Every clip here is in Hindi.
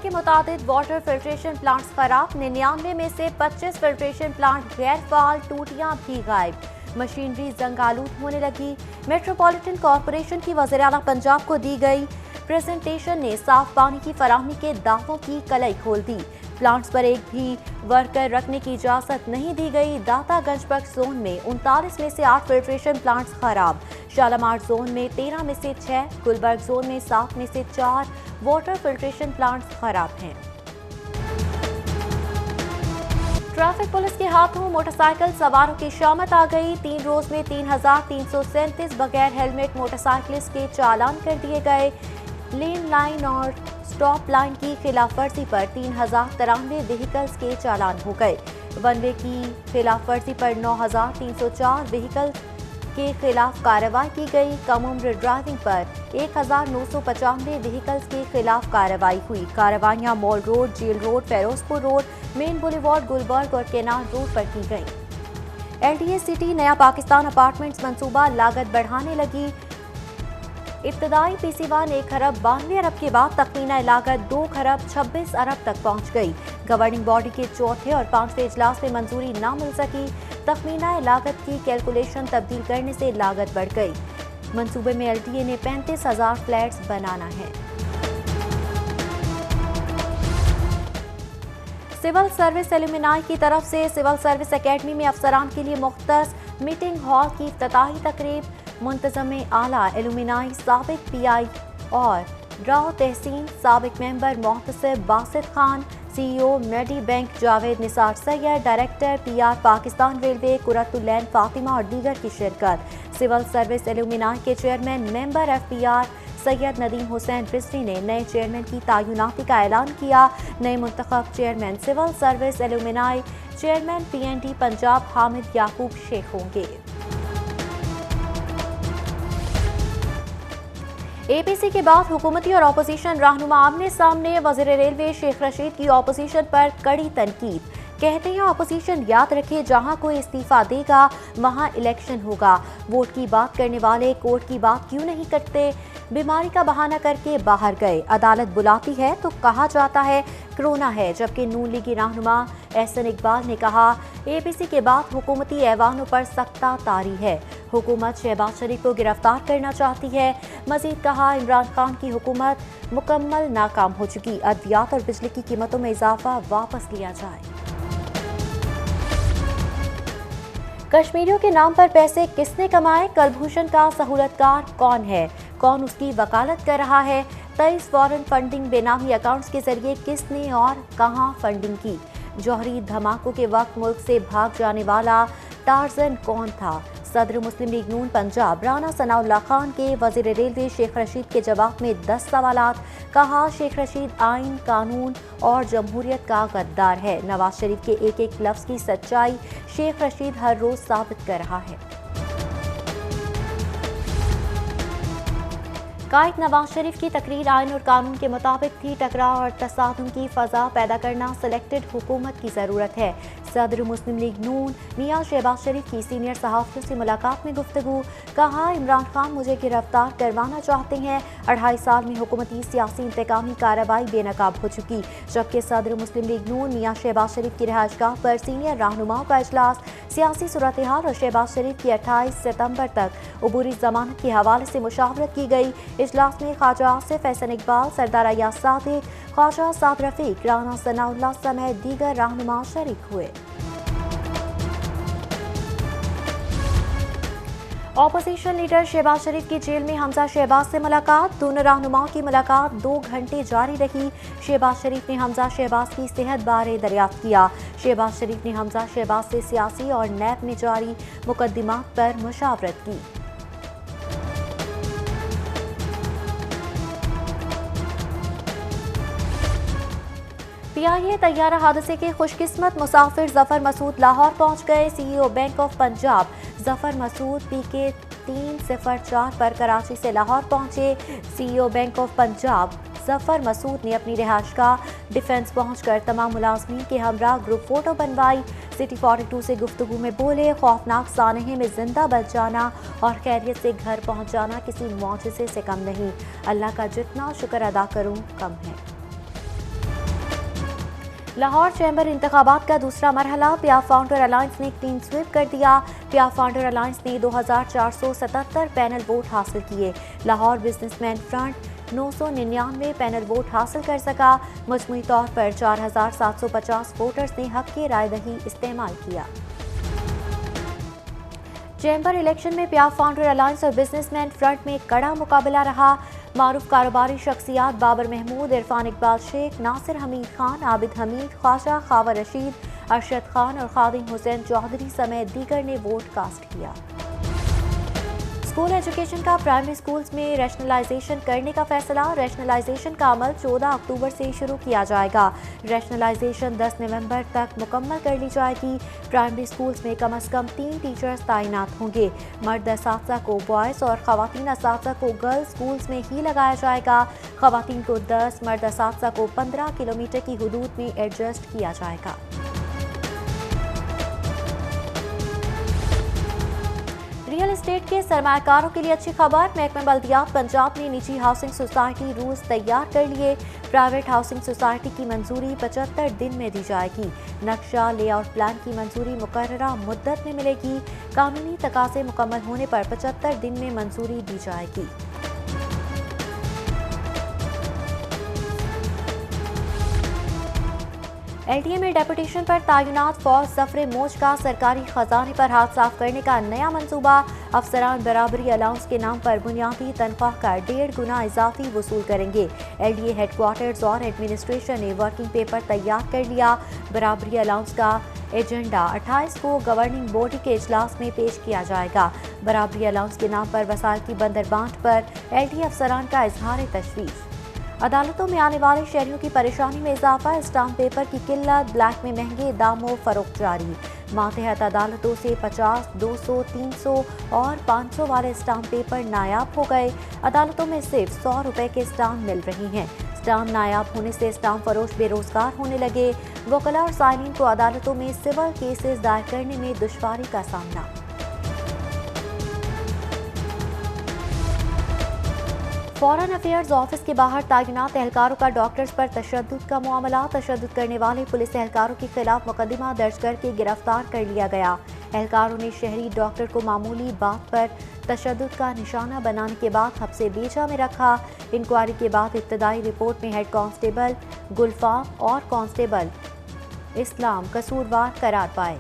के मुताबिक वाटर फिल्ट्रेशन प्लांट्स खराब, 99 में से 25 फिल्ट्रेशन प्लांट गैर फाल, टूटियां भी गायब, मशीनरी जंगालूद होने लगी। मेट्रोपॉलिटन कॉरपोरेशन की वज़ीर आला पंजाब को दी गई प्रेजेंटेशन ने साफ पानी की फराहमी के दावों की कलई खोल दी। प्लांट्स पर एक भी वर्कर रखने की इजाजत नहीं दी गई। दाता गंजबख्श जोन में 39 में से 8 फिल्ट्रेशन प्लांट्स खराब, शालामार जोन में 13 में से 6, गुलबर्ग जोन में 7 में से 4 वाटर फिल्ट्रेशन प्लांट्स खराब हैं। ट्रैफिक पुलिस के हाथों मोटरसाइकिल सवारों की शामत आ गई। 3 रोज में 3,337 बगैर हेलमेट मोटरसाइकिलिस्ट के चालान कर दिए गए। लेन लाइन और स्टॉप लाइन की खिलाफवर्जी पर 3,093 व्हीकल्स के चालान हो गए। वन वे की खिलाफवर्जी पर 9,304 व्हीकल के खिलाफ कार्रवाई की गई। कम उम्र ड्राइविंग पर 1,995 व्हीकल्स के खिलाफ कार्रवाई हुई। कार्रवाइयां mall road, jail road, Ferozepur road, main boulevard, Gulberg और केनाल रोड पर की गई। LDA सिटी नया पाकिस्तान अपार्टमेंट्स मंसूबा लागत बढ़ाने लगी। इब्तदाई PC1 1 खरब 92 अरब के बाद तखमीना लागत 2 खरब 26 अरब तक पहुंच गई। गवर्निंग बॉडी के चौथे और 5वें इजलास में मंजूरी न मिल सकी। तखमीना लागत की कैलकुलेशन तब्दील करने से लागत बढ़ गई। मंसूबे में LDA ने 35,000 फ्लैट्स बनाना है। सिविल सर्विस एलुमनाई की तरफ से सिविल सर्विस एकेडमी में अफसरान के लिए मुख्तस मीटिंग हॉल की इफ्तिताही तकरीब। मुंतज़म आला एलुमनाई साबिक PI और ड्राउ तहसीन, साबिक मेंबर मोहतसिब बासित खान, CEO मेडी bank Javed Nisar Syed, director PR Pakistan railway Quratulain Fatima और दीगर की शिरकत। सिविल सर्विस एलुमनाई के chairman member FPR Syed Nadeem Hussain Rizvi ने नए चेयरमैन की तैनाती का ऐलान किया। नए मुंतखब chairman civil service alumni chairman PND Punjab Hamid Yaqoob Sheikh होंगे। APC के बाद हुकूमती और अपोजिशन रहनुमा आमने सामने। वज़ीर रेलवे शेख रशीद की अपोजिशन पर कड़ी तनकीद। कहते हैं अपोजिशन याद रखे, जहां कोई इस्तीफा देगा वहां इलेक्शन होगा। वोट की बात करने वाले कोर्ट की बात क्यों नहीं करते? बीमारी का बहाना करके बाहर गए। अदालत बुलाती है तो कहा जाता है कोरोना है, जबकि नून लीगी रहनुमा एहसन इकबाल ने कहा APC के बाद हुकूमती ऐवानों पर सख्ता तारी है। हुकूमत शहबाज शरीफ को गिरफ्तार करना चाहती है। मजीद कहा इमरान खान की हुकूमत मुकम्मल नाकाम हो चुकी। अद्वियात और बिजली की कीमतों में इजाफा वापस लिया जाए। कश्मीरियों के नाम पर पैसे किसने कमाए? कलभूषण का सहूलतकार कौन है? कौन उसकी वकालत कर रहा है? 23 फॉरेन फंडिंग बेनामी अकाउंट्स के जरिए किसने और कहां फंडिंग की? जौहरी धमाकों के वक्त मुल्क से भाग जाने वाला टार्जन कौन था? सदर मुस्लिम लीग नून पंजाब राना सनाउल्लाह खान के वज़ीर रेलवे शेख रशीद के जवाब में 10 सवालात। कहा शेख रशीद आइन, कानून और जमहूरियत का गद्दार है। नवाज शरीफ के एक एक लफ्ज़ की सच्चाई शेख रशीद हर रोज साबित कर रहा है। कायद नवाज शरीफ की तकरीर आइन और कानून के मुताबिक थी। टकराव और तसादुम की फ़ज़ा पैदा करना सिलेक्टेड हुकूमत की ज़रूरत है। सदर मुस्लिम लीग नून मियां शहबाज शरीफ की सीनियर सहाफ़ियों से मुलाकात में गुफ्तगू। कहा इमरान खान मुझे गिरफ्तार करवाना चाहते हैं। 2.5 साल में हुकूमती सियासी इंतकामी कार्रवाई बेनकाब हो चुकी। जबकि सदर मुस्लिम लीग नून मियां शहबाज शरीफ की रिहाइशगाह पर सीनियर रहनुमाओं का इजलास। सियासी सूरत हाल और शहबाज शरीफ की 28 सितंबर तक अबूरी जमानत के हवाले से मुशावरत की गई। इजलास में ख्वाजा आसिफ, एहसन इकबाल, सरदार अय्याज सादिक, ख्वाजा साद रफीक, राना सनाउल्लाह समेत दीगर रहनुमा शरीक हुए। ऑपोजिशन लीडर शहबाज शरीफ की जेल में हमजा शहबाज से मुलाकात। दोनों रहनुमाओं की मुलाकात 2 घंटे जारी रही। शहबाज शरीफ ने हमजा शहबाज की सेहत बारे दरियाफ्त किया। शहबाज शरीफ ने हमजा शहबाज से सियासी और नैब में जारी मुकदमात पर मुशावरत की। PIA तैयारा हादसे के खुशकिस्मत मुसाफिर जफर मसूद लाहौर पहुंच गए। CEO bank of Punjab Zafar Masood PK 304 पर कराची से लाहौर पहुंचे। CEO bank of Punjab Zafar Masood ने अपनी रिहाइशगाह डिफेंस पहुंचकर तमाम मुलाजमीन के हमरा ग्रुप फोटो बनवाई। सिटी 42 से गुफ्तगू में बोले खौफनाक सानहे में जिंदा बच जाना और खैरियत से घर पहुंच जाना किसी मौजज़े से कम नहीं। अल्लाह का जितना शुक्र अदा करूं कम है। लाहौर चैम्बर इंतखाबात का दूसरा मरहला, पियाफ फाउंडर अलायंस ने क्लीन स्वीप कर दिया। पियाफ फाउंडर अलायंस ने 2477 पैनल वोट हासिल किए। Lahore businessman front 999 panel vote हासिल कर सका। मजमूई तौर पर 4750 वोटर्स ने हक की रायदही इस्तेमाल किया। चैम्बर इलेक्शन में पियाफ फाउंडर अलायंस और बिजनेसमैन फ्रंट में कड़ा मुकाबला रहा। मारूफ कारोबारी शख्सियात बाबर महमूद, इरफान इकबाल शेख, नासिर हमीद खान, आबिद हमीद, ख्वाजा खावर रशीद, अरशद खान और खादिम हुसैन चौधरी समेत दीगर ने वोट कास्ट किया। स्कूल एजुकेशन का प्राइमरी स्कूल्स में रैशनलाइजेशन करने का फैसला। रैशनलाइजेशन का अमल 14 अक्टूबर से शुरू किया जाएगा। रैशनलाइजेशन 10 नवंबर तक मुकम्मल कर ली जाएगी। प्राइमरी स्कूल्स में कम से कम 3 टीचर्स तैनात होंगे। मर्द असातिज़ा को बॉयज़ और ख़वातीन असातिज़ा को गर्ल्स स्कूल्स में ही लगाया जाएगा। ख़वातीन को 10, मर्द असातिज़ा को 15 किलोमीटर की हुदूद में एडजस्ट किया जाएगा। रियल एस्टेट के सरमायाकारों के लिए अच्छी खबर। महकमा बल्दियात पंजाब ने निजी हाउसिंग सोसाइटी रूल्स तैयार कर लिए। प्राइवेट हाउसिंग सोसाइटी की मंजूरी 75 दिन में दी जाएगी। नक्शा लेआउट प्लान की मंजूरी मुकर्ररा मुद्दत में मिलेगी। कानूनी तकाज़े मुकम्मल होने पर 75 दिन में मंजूरी दी जाएगी। LDA में डेपुटेशन पर तैनात फौज सफरे मोज का सरकारी खजाने पर हाथ साफ करने का नया मंसूबा। अफसरान बराबरी अलाउंस के नाम पर बुनियादी तनख्वाह का 1.5 गुना इजाफी वसूल करेंगे। LDA हेडक्वार्टर्स और एडमिनिस्ट्रेशन ने वर्किंग पेपर तैयार कर लिया। बराबरी अलाउंस का एजेंडा 28 को गवर्निंग बॉडी के इजलास में पेश किया जाएगा। बराबरी अलाउंस के नाम पर वसाइल की बंदरबांट पर LDA अफसरान का इजहार तशवीश। अदालतों में आने वाले शहरियों की परेशानी में इजाफा। स्टाम्प पेपर की किल्लत, ब्लैक में महंगे दामों फरोख्त जारी। मातहत अदालतों से 50, 200, 300 और 500 वाले स्टाम्प पेपर नायाब हो गए। अदालतों में सिर्फ 100 रुपए के स्टाम्प मिल रही हैं। स्टाम्प नायाब होने से स्टाम्प फरोश बेरोजगार होने लगे। वकला और साइलिन को अदालतों में सिविल केसेस दायर करने में दुश्वारी का सामना। फॉरेन अफेयर्स ऑफिस के बाहर तैनात एहलकारों का डॉक्टर्स पर तशद्दुद का मामला। तशद्दुद करने वाले पुलिस एहलकारों के खिलाफ मुकदमा दर्ज करके गिरफ्तार कर लिया गया। एहलकारों ने शहरी डॉक्टर को मामूली बात पर तशद्दुद का निशाना बनाने के बाद हब्से बेजा में रखा। इंक्वायरी के बाद इब्तदाई रिपोर्ट में हेड कांस्टेबल गुलफाम और कांस्टेबल इस्लाम कसूरवार करार पाए।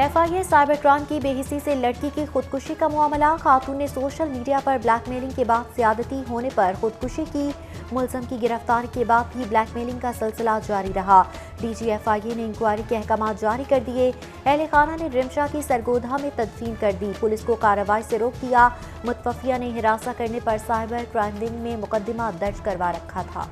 FIA साइबर क्राइम की बेहिसी से लड़की की खुदकुशी का मामला। खातून ने सोशल मीडिया पर ब्लैकमेलिंग के बाद ज्यादती होने पर खुदकुशी की। मुलजम की गिरफ्तारी के बाद भी ब्लैकमेलिंग का सिलसिला जारी रहा। DG FIA ने इंक्वायरी के अहकाम जारी कर दिए। अहले खाना ने रिमशा की सरगोधा में तदफीन कर दी। पुलिस को कार्रवाई से रोक दिया। मुतवफ़िया ने हिरासत करने पर साइबर क्राइम विंग में मुकदमा दर्ज करवा रखा था।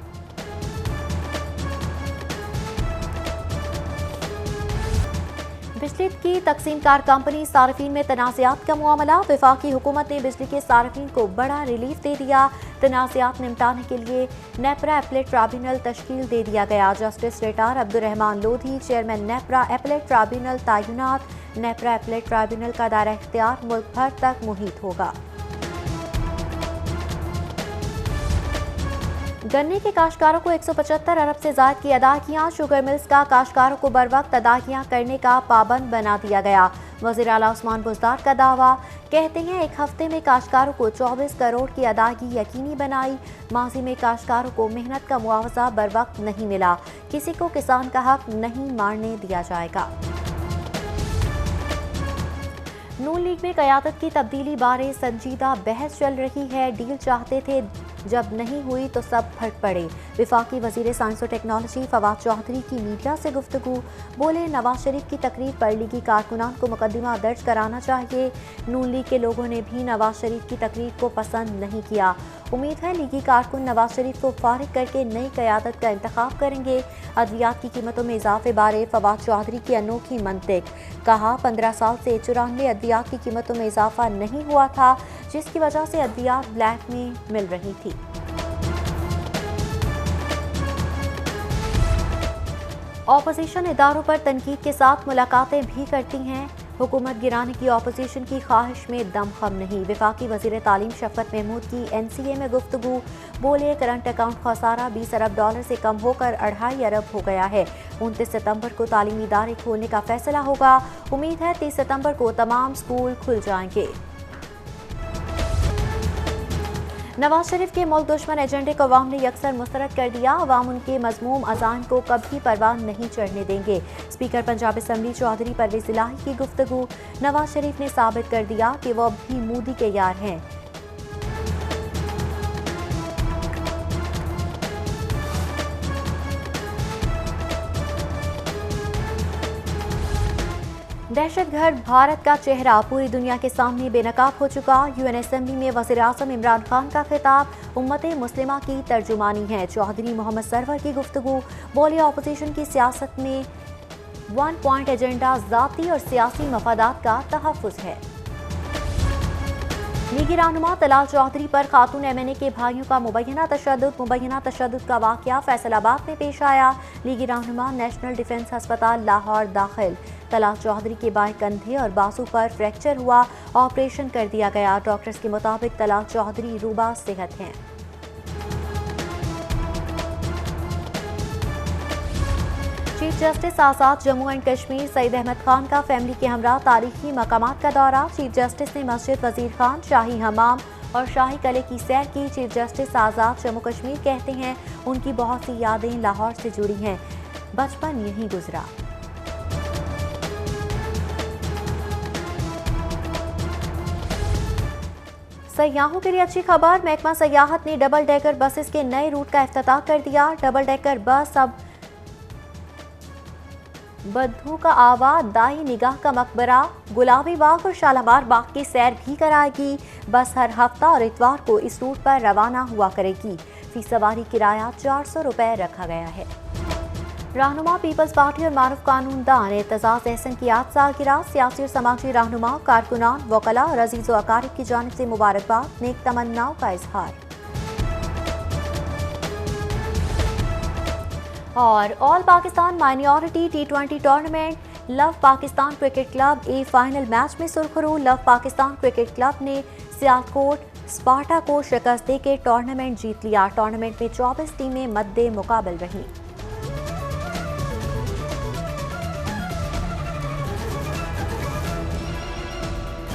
बिजली की तकसीम कार कंपनी सार्फिन में तनाज़ात का मामला। वफाकी हुकूमत ने बिजली के सार्फिन को बड़ा रिलीफ दे दिया। तनाज़ात निपटाने के लिए नेपरा एपलेट ट्राइब्यूनल तश्कील दे दिया गया। Justice retired Abdurrahman Lodhi chairman NEPRA appellate tribunal तैनात। नेपरा एपलेट ट्राइब्यूनल का दायरा इख्तियार मुल्क भर तक मुहित होगा। गन्ने के काश्तकारों को 175 अरब से ज़ायद की अदायगियाँ। शुगर मिल्स का काश्तकारों को बर वक्त अदायगियाँ करने का पाबंद बना दिया गया। वज़ीर आला उस्मान बुज़दार का दावा, कहते हैं एक हफ्ते में काश्तकारों को 24 करोड़ की अदायगी यकीनी बनाई। माजी में काश्तकारों को मेहनत का मुआवजा बर वक्त नहीं मिला। किसी को किसान का हक नहीं मारने दिया जाएगा। नून लीग में क़यादत की तब्दीली बारे संजीदा बहस चल रही है। डील चाहते थे, जब नहीं हुई तो सब फट पड़े। वफाकी वज़ीर साइंस और टेक्नोलॉजी फवाद चौधरी की मीडिया से गुफ्तगू। बोले, नवाज शरीफ की तकरीर पर लीगी कारकुनान को मुकदमा दर्ज कराना चाहिए। नून लीग के लोगों ने भी नवाज शरीफ की तकरीर को पसंद नहीं किया। उम्मीद है लीगी कारकुन नवाज शरीफ को फारिग करके नई क़यादत का इंतखाब करेंगे। अद्वियात की कीमतों में इजाफे बारे फवाद चौधरी की अनोखी मंतिक। कहा, 15 साल से 94 अद्वियात की कीमतों में इजाफा नहीं हुआ था, जिसकी वजह से अद्वियात ब्लैक में मिल रही थी। ऑपोजिशन इदारों पर तनकीद के साथ मुलाकातें भी करती हैं। हुकूमत गिराने की अपोजिशन की ख्वाहिश में दमखम नहीं। वफाकी वज़ीर तालीम शफ़क़त महमूद की NCA में गुफ्तगू। बोले करंट अकाउंट खसारा $20 अरब से कम होकर 2.5 अरब हो गया है। 29 सितंबर को तालीमी इदारे खोलने का फैसला होगा। उम्मीद है 30 सितंबर को तमाम स्कूल खुल जाएंगे। नवाज शरीफ के मुल्क दुश्मन एजेंडे को अवाम ने यकसर मुस्तरद कर दिया। अवाम उनके मजमूम अजान को कभी परवान नहीं चढ़ने देंगे। स्पीकर पंजाब असम्बली चौधरी परवेज इलाही की गुफ्तगू। नवाज शरीफ ने साबित कर दिया कि वो अब भी मोदी के यार हैं। दहशतगर्द भारत का चेहरा पूरी दुनिया के सामने बेनकाब हो चुका। UN असम्बली में वज़ीर आज़म इमरान खान का खिताब उम्मत मुस्लिमा की तर्जुमानी है। चौधरी मोहम्मद सरवर की गुफ्तगू। बोले अपोजिशन की सियासत में 1 पॉइंट एजेंडा ज़ाती और सियासी मफादात का तहफ़्फ़ुज़ है। लीगी रहनुमा तलाल चौधरी पर खातून MNA के भाइयों का मुबैना तशद्दुद का वाक़या फैसलाबाद में पेश आया। लीगी रहनुमा नेशनल डिफेंस अस्पताल लाहौर दाखिल। तलाल चौधरी के बाएं कंधे और बाजू पर फ्रैक्चर हुआ, ऑपरेशन कर दिया गया। डॉक्टर्स के मुताबिक तलाल चौधरी रूबा सेहत हैं। Chief justice Azad Jammu and Kashmir Saeed Ahmed Khan का फैमिली के हमरा तारीखी मकामात का दौरा। चीफ जस्टिस ने मस्जिद वजीर खान, शाही हमाम और शाही किले की सैर की। चीफ जस्टिस आज़ाद जम्मू कश्मीर कहते हैं उनकी बहुत सी यादें लाहौर से जुड़ी हैं, बचपन यहीं गुजरा। सयाहों के लिए अच्छी खबर। महकमा सयाहत ने डबल डेकर बसेस के नए रूट का इफ्तिताह कर दिया। डबल डेकर बस अब बद्दू का आवा, दाई निगाह का मकबरा, गुलाबी बाग और शालामार बाग की सैर भी कराएगी। बस हर हफ्ता और इतवार को इस रूट पर रवाना हुआ करेगी। फी सवारी किराया 400 रुपए रखा गया है। रहनुमा पीपल्स पार्टी और मारूफ कानूनदान एतजाज एहसन की आज सालगिरह। सियासी और समाजी रहनुमा, कारकुनान, वकला और अजीज़ व अकारिब की जानिब से मुबारकबाद, नेक तमन्नाओं का इजहार। और all Pakistan minority T20 tournament love Pakistan cricket club A final match में सुरखरू। लव पाकिस्तान क्रिकेट क्लब ने सियालकोट स्पार्टा को शिकस्त देकर टूर्नामेंट जीत लिया। टूर्नामेंट में 24 टीमें मद्दे मुकाबल रहीं।